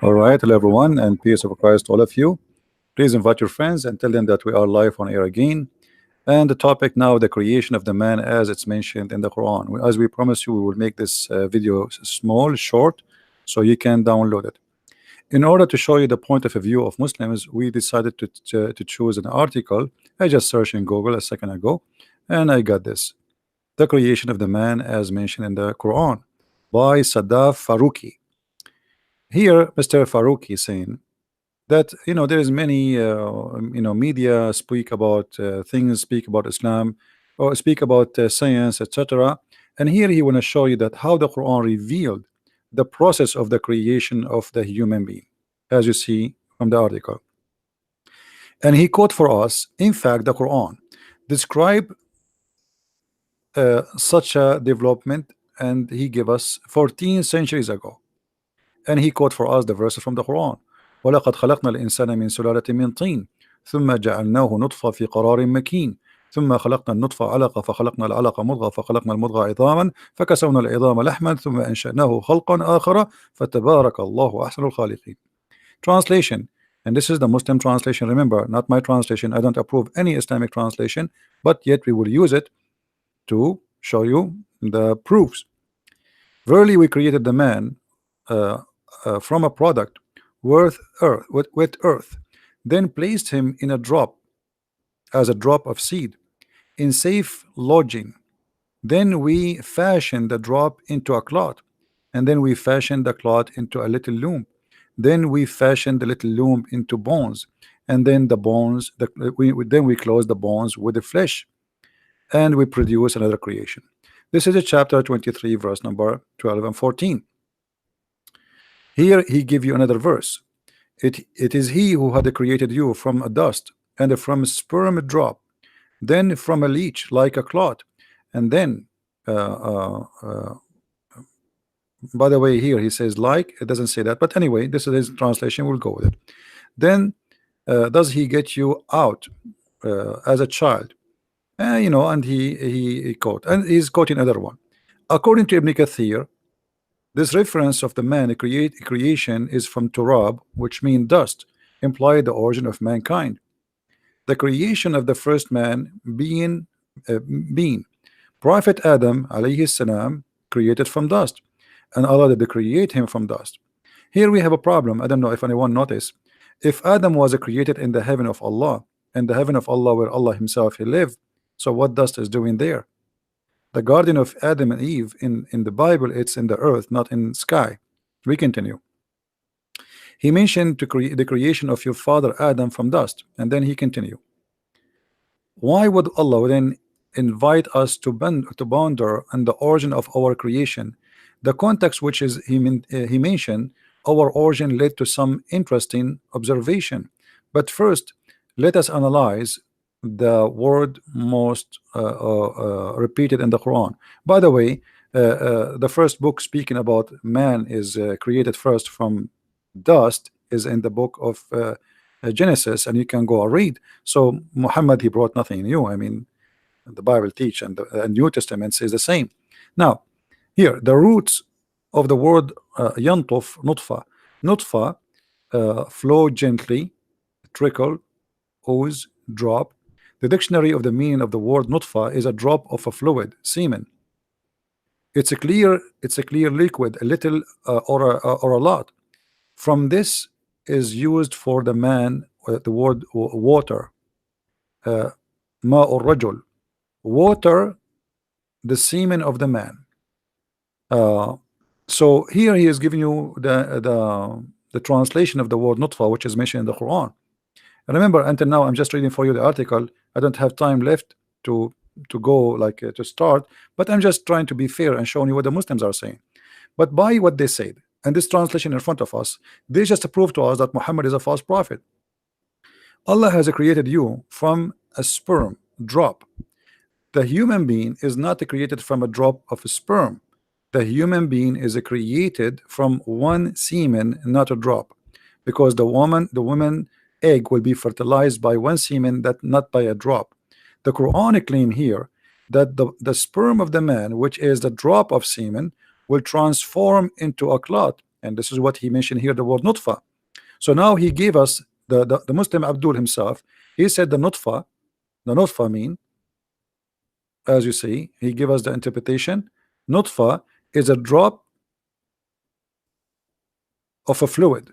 All right, hello everyone, and peace of Christ to all of you. Please invite your friends and tell them that we are live on air again. And the topic now, the creation of the man as it's mentioned in the Quran. As we promised you, we will make this video small, short, so you can download it. In order to show you the point of view of Muslims, we decided to choose an article. I just searched in Google a second ago, and I got this. The creation of the man as mentioned in the Quran by Sadaf Faruqi. Here, Mr. Faruqi is saying that there is many media speak about things, speak about Islam, or speak about science, etc. And here he want to show you that how the Quran revealed the process of the creation of the human being, as you see from the article. And he quote for us, in fact, the Quran describe such a development, and he gave us 14 centuries ago. And he quote for us the verses from the Quran. وَلَقَدْ خَلَقْنَا الْإِنسَانَ مِنْ سُلَالَةٍ مِنْ طِينٍ ثُمَّ جَعَلْنَاهُ نُطْفَةً فِي قَرَارٍ مَكِينٍ ثُمَّ خَلَقْنَا النُّطْفَةَ عَلَقَةً فَخَلَقْنَا الْعَلَقَةَ مُضْغَةً فَخَلَقْنَا المضغة عظاما فكسونا العظام لحما ثم أنشأناه خلقا آخر فتبارك الله أحسن الخالقين. Translation, and this is the Muslim translation, remember, not my translation. I don't approve any Islamic translation, but yet we will use it to show you the proofs. Verily we created the man from a product with earth, then placed him in a drop, as a drop of seed, in safe lodging. Then we fashioned the drop into a cloth, and then we fashioned the cloth into a little loom. Then we fashioned the little loom into bones, and then the bones, then we closed the bones with the flesh, and we produce another creation. This is a chapter 23, verse number 12 and 14. Here he give you another verse. It is he who had created you from a dust, and from a sperm drop, then from a leech like a clot, and then by the way, here he says like, it doesn't say that, but anyway, this is his translation, we'll go with it. Then does he get you out as a child? And he quote, and he's quoting another one. According to Ibn Kathir, this reference of the man creation is from Turab, which means dust, imply the origin of mankind. The creation of the first man being Prophet Adam alayhi salam created from dust, and Allah did create him from dust. Here we have a problem. I don't know if anyone noticed. If Adam was created in the heaven of Allah, and the heaven of Allah where Allah himself he lived, so what dust is doing there? The garden of Adam and Eve in the Bible, it's in the earth, not in sky. We continue. He mentioned the creation of your father Adam from dust, and then he continue. Why would Allah then invite us to ponder on the origin of our creation? The context which is he mentioned our origin led to some interesting observation. But first, let us analyze the word most repeated in the Quran. By the way, the first book speaking about man is created first from dust is in the book of Genesis, and you can go and read. So Muhammad, he brought nothing new. I mean, the Bible teach, and the New Testament says the same. Now here the roots of the word yantuf, nutfa, flow gently, trickle, ooze, drop. The dictionary of the meaning of the word nutfa is a drop of a fluid, semen. It's a clear liquid, a little or a lot. From this is used for the man, the word water, ma'ur rajul, water, the semen of the man. So here he is giving you the translation of the word nutfa, which is mentioned in the Quran. And remember, until now I'm just reading for you the article. I don't have time left to go like to start, but I'm just trying to be fair and showing you what the Muslims are saying. But by what they said and this translation in front of us, they just prove to us that Muhammad is a false prophet. Allah has created you from a sperm drop. The human being is not created from a drop of sperm. The human being is created from one semen, not a drop, because the woman egg will be fertilized by one semen, that not by a drop. The Quran claim here that the sperm of the man, which is the drop of semen, will transform into a clot, and this is what he mentioned here, the word nutfa. So now he gave us the Muslim Abdul himself. He said the nutfa mean, as you see, he gave us the interpretation. Nutfa is a drop of a fluid,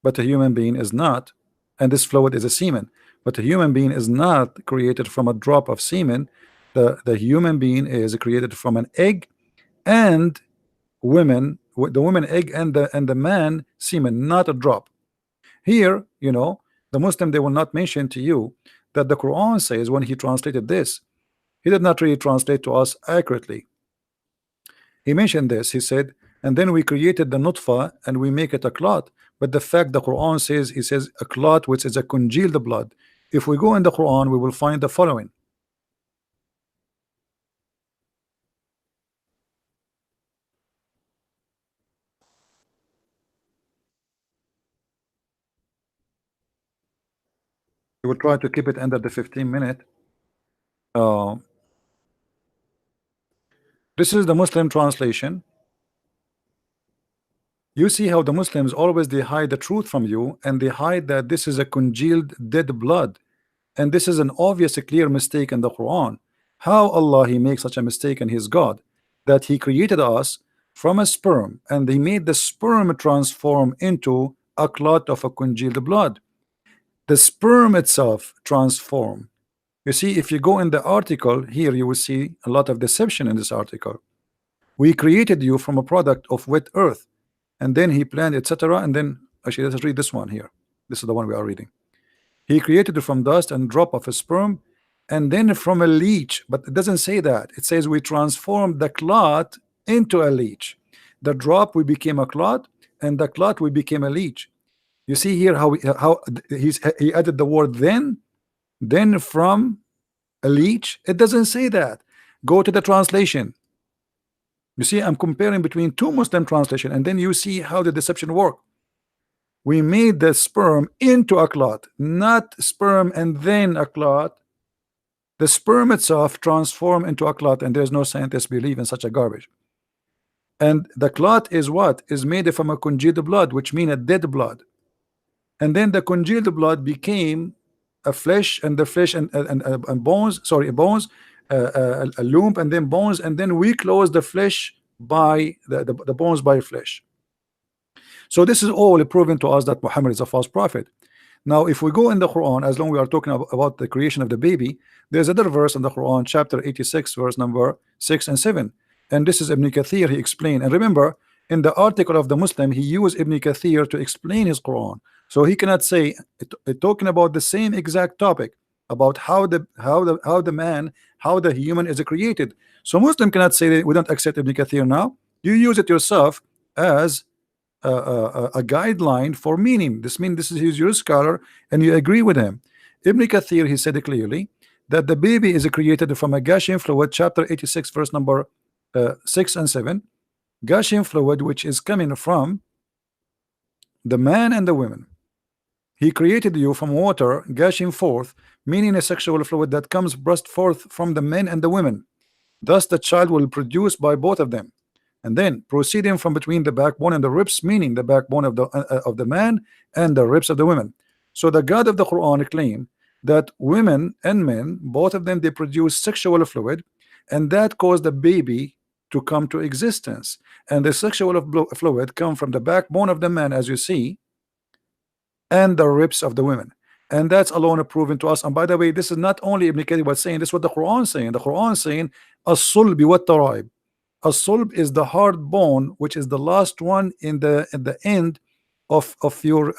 but a human being is not, and this fluid is a semen, but a human being is not created from a drop of semen. The human being is created from an egg and the woman egg and the man semen, not a drop. Here, the Muslim, they will not mention to you that the Quran says when he translated this, he did not really translate to us accurately. He mentioned this, he said, and then we created the nutfa and we make it a clot. But the fact the Quran says, he says a clot which is a congealed blood. If we go in the Quran, we will find the following. We will try to keep it under the 15-minute. This is the Muslim translation. You see how the Muslims always they hide the truth from you, and they hide that this is a congealed dead blood, and this is an obvious clear mistake in the Quran. How Allah he makes such a mistake in his God, that he created us from a sperm and he made the sperm transform into a clot of a congealed blood. The sperm itself transform. You see, if you go in the article here, you will see a lot of deception in this article. We created you from a product of wet earth, and then he planned, etc. And then actually, let's read this one here. This is the one we are reading. He created you from dust and drop of a sperm, and then from a leech. But it doesn't say that. It says we transformed the clot into a leech. The drop we became a clot, and the clot we became a leech. You see here how he added the word then from a leech. It doesn't say that. Go to the translation. You see, I'm comparing between two Muslim translation, and then you see how the deception work. We made the sperm into a clot, not sperm and then a clot. The sperm itself transformed into a clot, and there's no scientist believe in such a garbage. And the clot is what? Is made from a congealed blood, which means a dead blood. And then the congealed blood became a flesh, and the flesh and bones, bones, a lump, and then bones, and then we close the flesh by the bones by flesh. So this is all proven to us that Muhammad is a false prophet. Now, if we go in the Quran, as long we are talking about the creation of the baby, there's another verse in the Quran, chapter 86, verse number 6 and 7. And this is Ibn Kathir, he explained. And remember, in the article of the Muslim, he used Ibn Kathir to explain his Quran. So he cannot say talking about the same exact topic about how the human is created. So Muslim cannot say that we don't accept Ibn Kathir now. You use it yourself as a guideline for meaning. This means this is your scholar, and you agree with him. Ibn Kathir, he said clearly that the baby is created from a gushing fluid, chapter 86, verse number 6 and 7. Gushing fluid, which is coming from the man and the women. He created you from water gushing forth, meaning a sexual fluid that comes burst forth from the men and the women. Thus the child will produce by both of them, and then proceeding from between the backbone and the ribs, meaning the backbone of the man and the ribs of the women. So the God of the Quran claimed that women and men, both of them, they produce sexual fluid, and that caused the baby to come to existence. And the sexual fluid come from the backbone of the man, as you see, and the ribs of the women. And that's alone proven to us. And by the way, this is not only Ibn Kathir was saying, this is what the Quran is saying. The Quran is saying as-sulb wa taraib. As-sulb is the hard bone, which is the last one in the end of your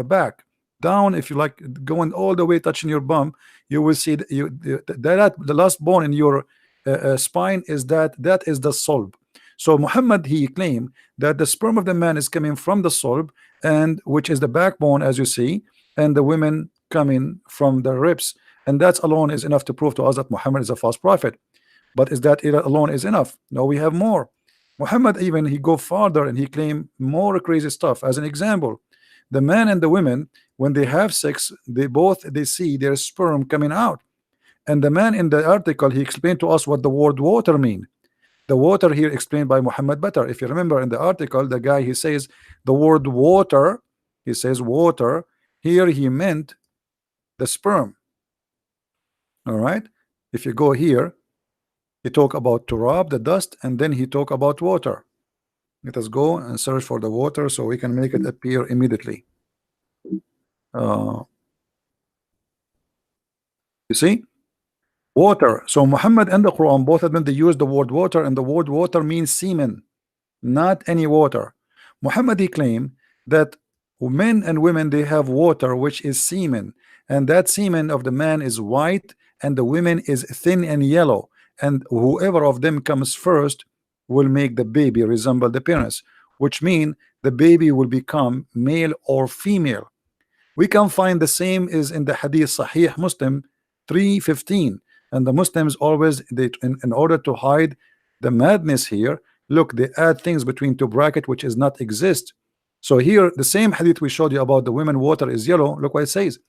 back down. If you like, going all the way touching your bum, you will see that the last bone in your spine is that is the sulb. So Muhammad, he claimed that the sperm of the man is coming from the sulb, and which is the backbone, as you see, and the women coming from the ribs. And that alone is enough to prove to us that Muhammad is a false prophet. But is that it alone is enough? No, we have more. Muhammad even he go farther, and he claimed more crazy stuff. As an example, the man and the women, when they have sex, they see their sperm coming out. And the man in the article, he explained to us what the word water mean. The water here explained by Muhammad better. If you remember in the article, the guy, he says the word water, he says water, here he meant the sperm. All right, if you go here, he talk about turab, the dust, and then he talk about water. Let us go and search for the water so we can make it appear immediately. You see, water. So Muhammad and the Quran, both of them, they use the word water, and the word water means semen, not any water. Muhammad, he claimed that men and women, they have water which is semen, and that semen of the man is white and the women is thin and yellow, and whoever of them comes first will make the baby resemble the parents, which mean the baby will become male or female. We can find the same is in the hadith Sahih Muslim 315, and the Muslims always, they in order to hide the madness here, look, they add things between two brackets which is not exist. So here the same hadith we showed you about the women water is yellow, look what it says.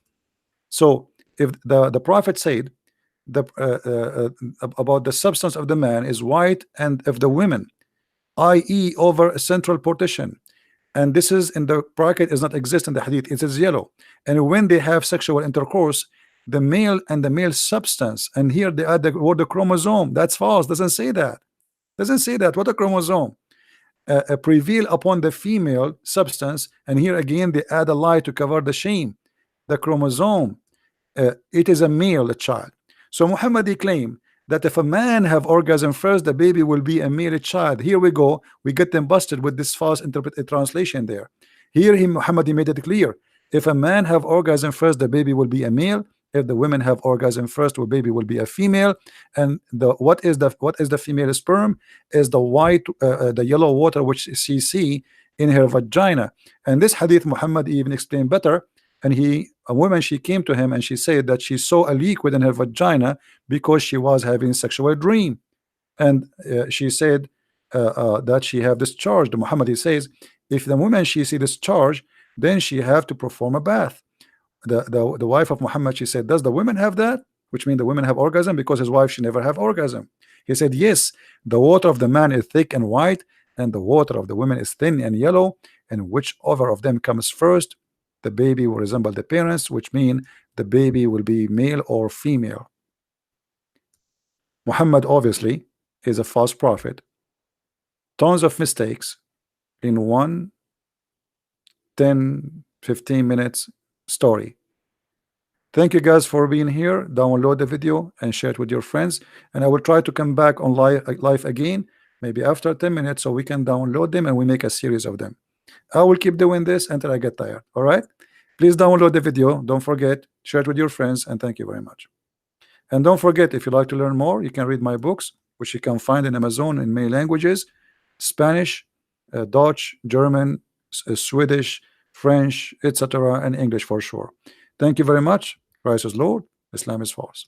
So if the prophet said the about the substance of the man is white, and if the women, i.e. over a central partition, and this is in the bracket is not exist in the hadith, it is yellow, and when they have sexual intercourse, the male and the male substance, and here they add the word the chromosome. That's false, doesn't say that, doesn't say that. What a chromosome, prevail upon the female substance, and here again they add a lie to cover the shame. The chromosome, it is a male child. So Muhammad claimed that if a man have orgasm first, the baby will be a male child. Here we go, we get them busted with this false translation there. Here Muhammad made it clear, if a man have orgasm first, the baby will be a male. If the women have orgasm first, the baby will be a female. And what is the female sperm? Is the white, the yellow water which she see in her vagina. And this hadith Muhammad even explained better. And a woman, she came to him and she said that she saw a leak within her vagina because she was having sexual dream, and she said that she have discharged. Muhammad, he says, if the woman she see discharge, then she have to perform a bath. The wife of Muhammad, she said, does the women have that? Which means the women have orgasm, because his wife, she never have orgasm. He said, yes, the water of the man is thick and white, and the water of the women is thin and yellow, and whichever of them comes first, the baby will resemble the parents, which mean the baby will be male or female. Muhammad obviously is a false prophet. Tons of mistakes in 1 10-15 minutes story. Thank you guys for being here. Download the video and share it with your friends, and I will try to come back on live again, maybe after 10 minutes, so we can download them and we make a series of them. I will keep doing this until I get tired. All right, please download the video, don't forget, share it with your friends, and thank you very much. And don't forget, if you like to learn more, you can read my books, which you can find in Amazon in many languages: Spanish, Dutch, German, Swedish, French, etc., and English for sure. Thank you very much. Christ is Lord, Islam is false.